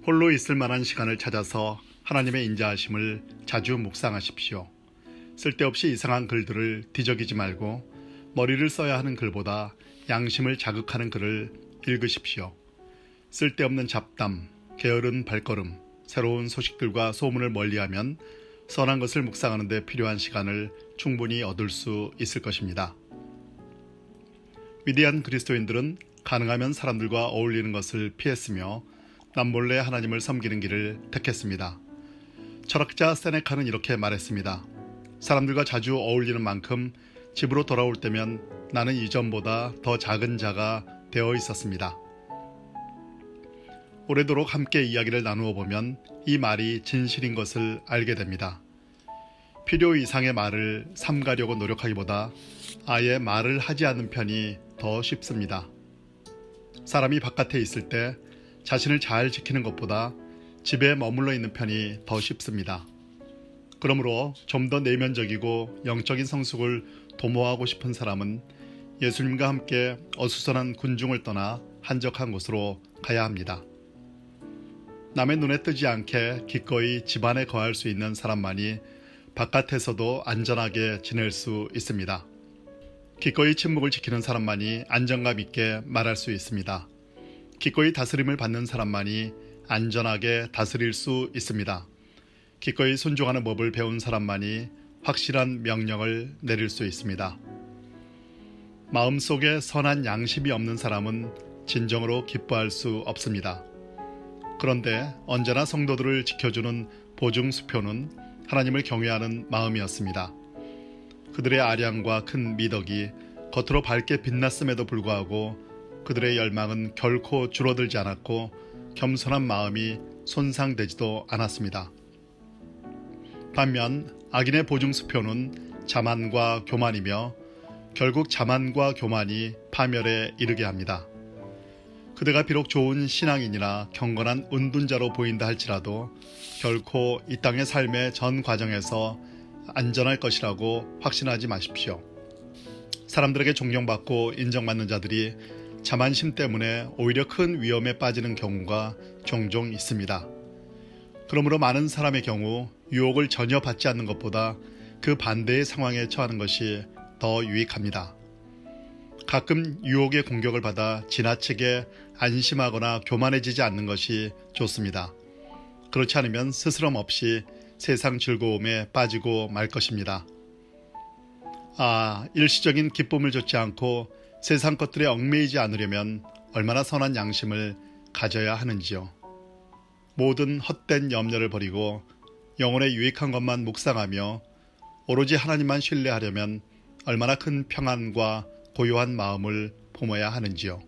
홀로 있을 만한 시간을 찾아서 하나님의 인자하심을 자주 묵상하십시오. 쓸데없이 이상한 글들을 뒤적이지 말고 머리를 써야 하는 글보다 양심을 자극하는 글을 읽으십시오. 쓸데없는 잡담, 게으른 발걸음, 새로운 소식들과 소문을 멀리하면 선한 것을 묵상하는 데 필요한 시간을 충분히 얻을 수 있을 것입니다. 위대한 그리스도인들은 가능하면 사람들과 어울리는 것을 피했으며 남몰래 하나님을 섬기는 길을 택했습니다. 철학자 세네카는 이렇게 말했습니다. 사람들과 자주 어울리는 만큼 집으로 돌아올 때면 나는 이전보다 더 작은 자가 되어 있었습니다. 오래도록 함께 이야기를 나누어 보면 이 말이 진실인 것을 알게 됩니다. 필요 이상의 말을 삼가려고 노력하기보다 아예 말을 하지 않는 편이 더 쉽습니다. 사람이 바깥에 있을 때 자신을 잘 지키는 것보다 집에 머물러 있는 편이 더 쉽습니다. 그러므로 좀 더 내면적이고 영적인 성숙을 도모하고 싶은 사람은 예수님과 함께 어수선한 군중을 떠나 한적한 곳으로 가야 합니다. 남의 눈에 뜨지 않게 기꺼이 집안에 거할 수 있는 사람만이 바깥에서도 안전하게 지낼 수 있습니다. 기꺼이 침묵을 지키는 사람만이 안정감 있게 말할 수 있습니다. 기꺼이 다스림을 받는 사람만이 안전하게 다스릴 수 있습니다. 기꺼이 순종하는 법을 배운 사람만이 확실한 명령을 내릴 수 있습니다. 마음속에 선한 양심이 없는 사람은 진정으로 기뻐할 수 없습니다. 그런데 언제나 성도들을 지켜주는 보증수표는 하나님을 경외하는 마음이었습니다. 그들의 아량과 큰 미덕이 겉으로 밝게 빛났음에도 불구하고 그들의 열망은 결코 줄어들지 않았고 겸손한 마음이 손상되지도 않았습니다. 반면 악인의 보증수표는 자만과 교만이며 결국 자만과 교만이 파멸에 이르게 합니다. 그대가 비록 좋은 신앙인이나 경건한 은둔자로 보인다 할지라도 결코 이 땅의 삶의 전 과정에서 안전할 것이라고 확신하지 마십시오. 사람들에게 존경받고 인정받는 자들이 자만심 때문에 오히려 큰 위험에 빠지는 경우가 종종 있습니다. 그러므로 많은 사람의 경우 유혹을 전혀 받지 않는 것보다 그 반대의 상황에 처하는 것이 더 유익합니다. 가끔 유혹의 공격을 받아 지나치게 안심하거나 교만해지지 않는 것이 좋습니다. 그렇지 않으면 스스럼 없이 세상 즐거움에 빠지고 말 것입니다. 일시적인 기쁨을 좇지 않고 세상 것들에 얽매이지 않으려면 얼마나 선한 양심을 가져야 하는지요. 모든 헛된 염려를 버리고 영혼에 유익한 것만 묵상하며 오로지 하나님만 신뢰하려면 얼마나 큰 평안과 고요한 마음을 품어야 하는지요.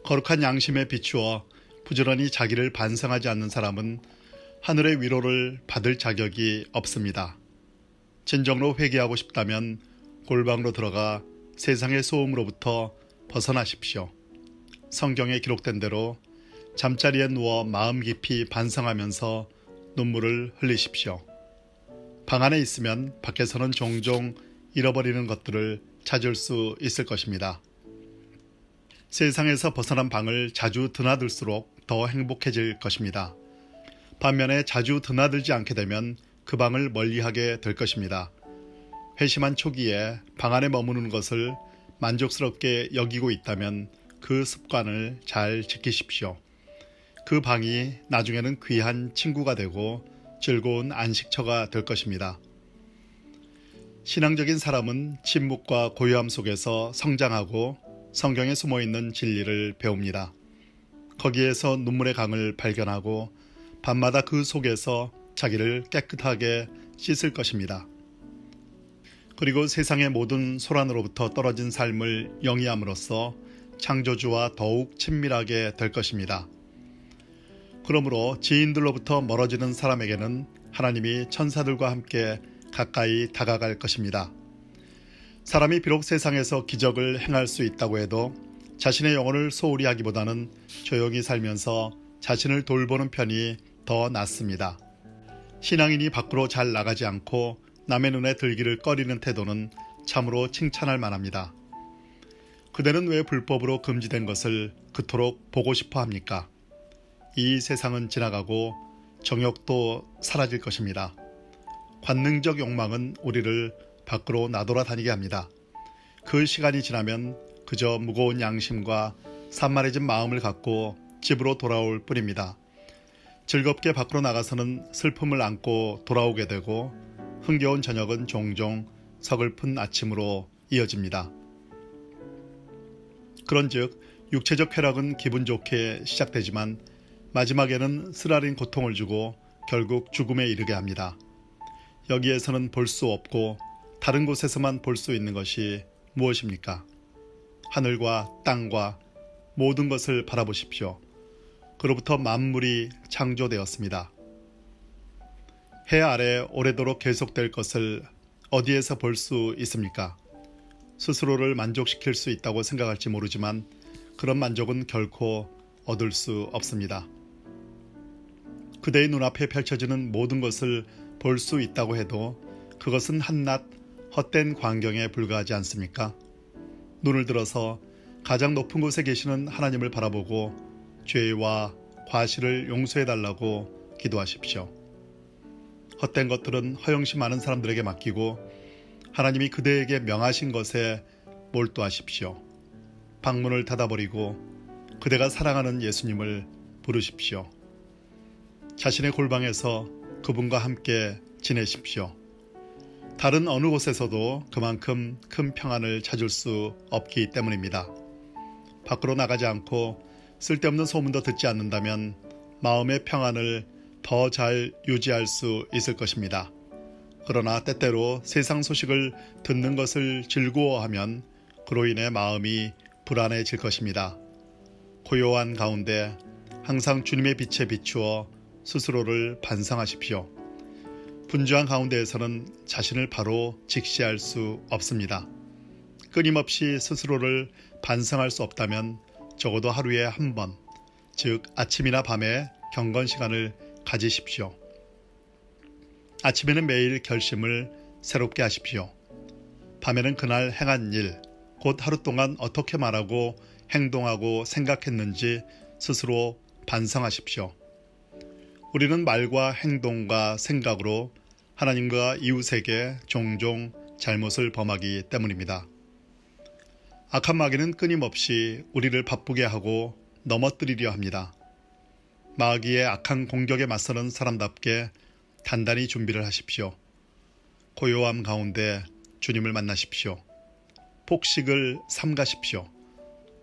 거룩한 양심에 비추어 부지런히 자기를 반성하지 않는 사람은 하늘의 위로를 받을 자격이 없습니다. 진정으로 회개하고 싶다면 골방으로 들어가 세상의 소음으로부터 벗어나십시오. 성경에 기록된 대로 잠자리에 누워 마음 깊이 반성하면서 눈물을 흘리십시오. 방 안에 있으면 밖에서는 종종 잃어버리는 것들을 찾을 수 있을 것입니다. 세상에서 벗어난 방을 자주 드나들수록 더 행복해질 것입니다. 반면에 자주 드나들지 않게 되면 그 방을 멀리하게 될 것입니다. 회심한 초기에 방 안에 머무는 것을 만족스럽게 여기고 있다면 그 습관을 잘 지키십시오. 그 방이 나중에는 귀한 친구가 되고 즐거운 안식처가 될 것입니다. 신앙적인 사람은 침묵과 고요함 속에서 성장하고 성경에 숨어있는 진리를 배웁니다. 거기에서 눈물의 강을 발견하고 밤마다 그 속에서 자기를 깨끗하게 씻을 것입니다. 그리고 세상의 모든 소란으로부터 떨어진 삶을 영위함으로써 창조주와 더욱 친밀하게 될 것입니다. 그러므로 지인들로부터 멀어지는 사람에게는 하나님이 천사들과 함께 가까이 다가갈 것입니다. 사람이 비록 세상에서 기적을 행할 수 있다고 해도 자신의 영혼을 소홀히 하기보다는 조용히 살면서 자신을 돌보는 편이 더 낫습니다. 신앙인이 밖으로 잘 나가지 않고 남의 눈에 들기를 꺼리는 태도는 참으로 칭찬할 만합니다. 그대는 왜 불법으로 금지된 것을 그토록 보고 싶어 합니까? 이 세상은 지나가고 정욕도 사라질 것입니다. 관능적 욕망은 우리를 밖으로 나돌아다니게 합니다. 그 시간이 지나면 그저 무거운 양심과 산만해진 마음을 갖고 집으로 돌아올 뿐입니다. 즐겁게 밖으로 나가서는 슬픔을 안고 돌아오게 되고 흥겨운 저녁은 종종 서글픈 아침으로 이어집니다. 그런즉 육체적 쾌락은 기분 좋게 시작되지만 마지막에는 쓰라린 고통을 주고 결국 죽음에 이르게 합니다. 여기에서는 볼 수 없고 다른 곳에서만 볼 수 있는 것이 무엇입니까? 하늘과 땅과 모든 것을 바라보십시오. 그로부터 만물이 창조되었습니다. 해 아래 오래도록 계속될 것을 어디에서 볼 수 있습니까? 스스로를 만족시킬 수 있다고 생각할지 모르지만 그런 만족은 결코 얻을 수 없습니다. 그대의 눈앞에 펼쳐지는 모든 것을 볼 수 있다고 해도 그것은 한낱 헛된 광경에 불과하지 않습니까? 눈을 들어서 가장 높은 곳에 계시는 하나님을 바라보고 죄와 과실을 용서해달라고 기도하십시오. 헛된 것들은 허영심 많은 사람들에게 맡기고 하나님이 그대에게 명하신 것에 몰두하십시오. 방문을 닫아버리고 그대가 사랑하는 예수님을 부르십시오. 자신의 골방에서 그분과 함께 지내십시오. 다른 어느 곳에서도 그만큼 큰 평안을 찾을 수 없기 때문입니다. 밖으로 나가지 않고 쓸데없는 소문도 듣지 않는다면 마음의 평안을 더 잘 유지할 수 있을 것입니다. 그러나 때때로 세상 소식을 듣는 것을 즐거워하면 그로 인해 마음이 불안해질 것입니다. 고요한 가운데 항상 주님의 빛에 비추어 스스로를 반성하십시오. 분주한 가운데에서는 자신을 바로 직시할 수 없습니다. 끊임없이 스스로를 반성할 수 없다면 적어도 하루에 한 번, 즉 아침이나 밤에 경건 시간을 가지십시오. 아침에는 매일 결심을 새롭게 하십시오. 밤에는 그날 행한 일, 곧 하루 동안 어떻게 말하고 행동하고 생각했는지 스스로 반성하십시오. 우리는 말과 행동과 생각으로 하나님과 이웃에게 종종 잘못을 범하기 때문입니다. 악한 마귀는 끊임없이 우리를 바쁘게 하고 넘어뜨리려 합니다. 마귀의 악한 공격에 맞서는 사람답게 단단히 준비를 하십시오. 고요함 가운데 주님을 만나십시오. 폭식을 삼가십시오.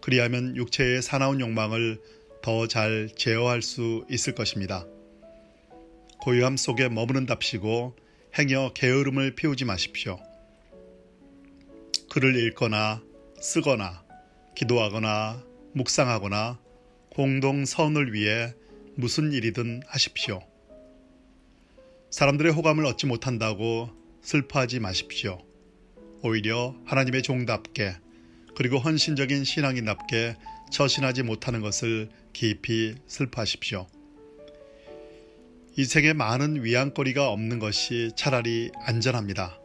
그리하면 육체의 사나운 욕망을 더 잘 제어할 수 있을 것입니다. 고요함 속에 머무른답시고 행여 게으름을 피우지 마십시오. 글을 읽거나 쓰거나 기도하거나 묵상하거나 공동 선을 위해 무슨 일이든 하십시오. 사람들의 호감을 얻지 못한다고 슬퍼하지 마십시오. 오히려 하나님의 종답게 그리고 헌신적인 신앙인답게 처신하지 못하는 것을 깊이 슬퍼하십시오. 이 생에 많은 위안거리가 없는 것이 차라리 안전합니다.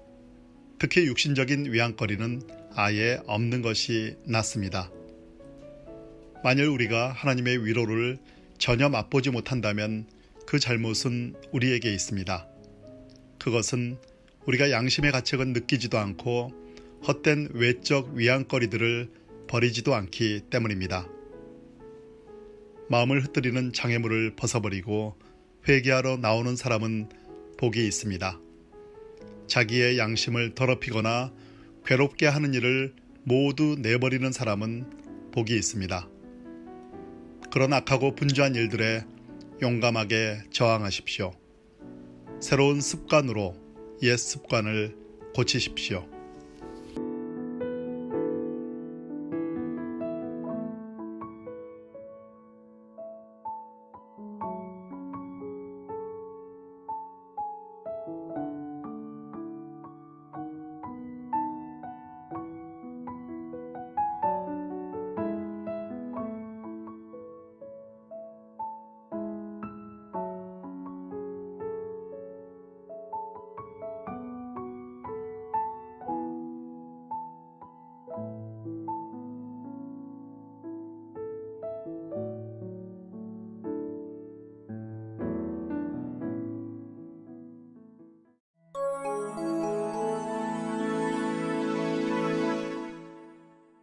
특히 육신적인 위안거리는 아예 없는 것이 낫습니다. 만일 우리가 하나님의 위로를 전혀 맛보지 못한다면 그 잘못은 우리에게 있습니다. 그것은 우리가 양심의 가책은 느끼지도 않고 헛된 외적 위안거리들을 버리지도 않기 때문입니다. 마음을 흩뜨리는 장애물을 벗어버리고 회개하러 나오는 사람은 복이 있습니다. 자기의 양심을 더럽히거나 괴롭게 하는 일을 모두 내버리는 사람은 복이 있습니다. 그런 악하고 분주한 일들에 용감하게 저항하십시오. 새로운 습관으로 옛 습관을 고치십시오.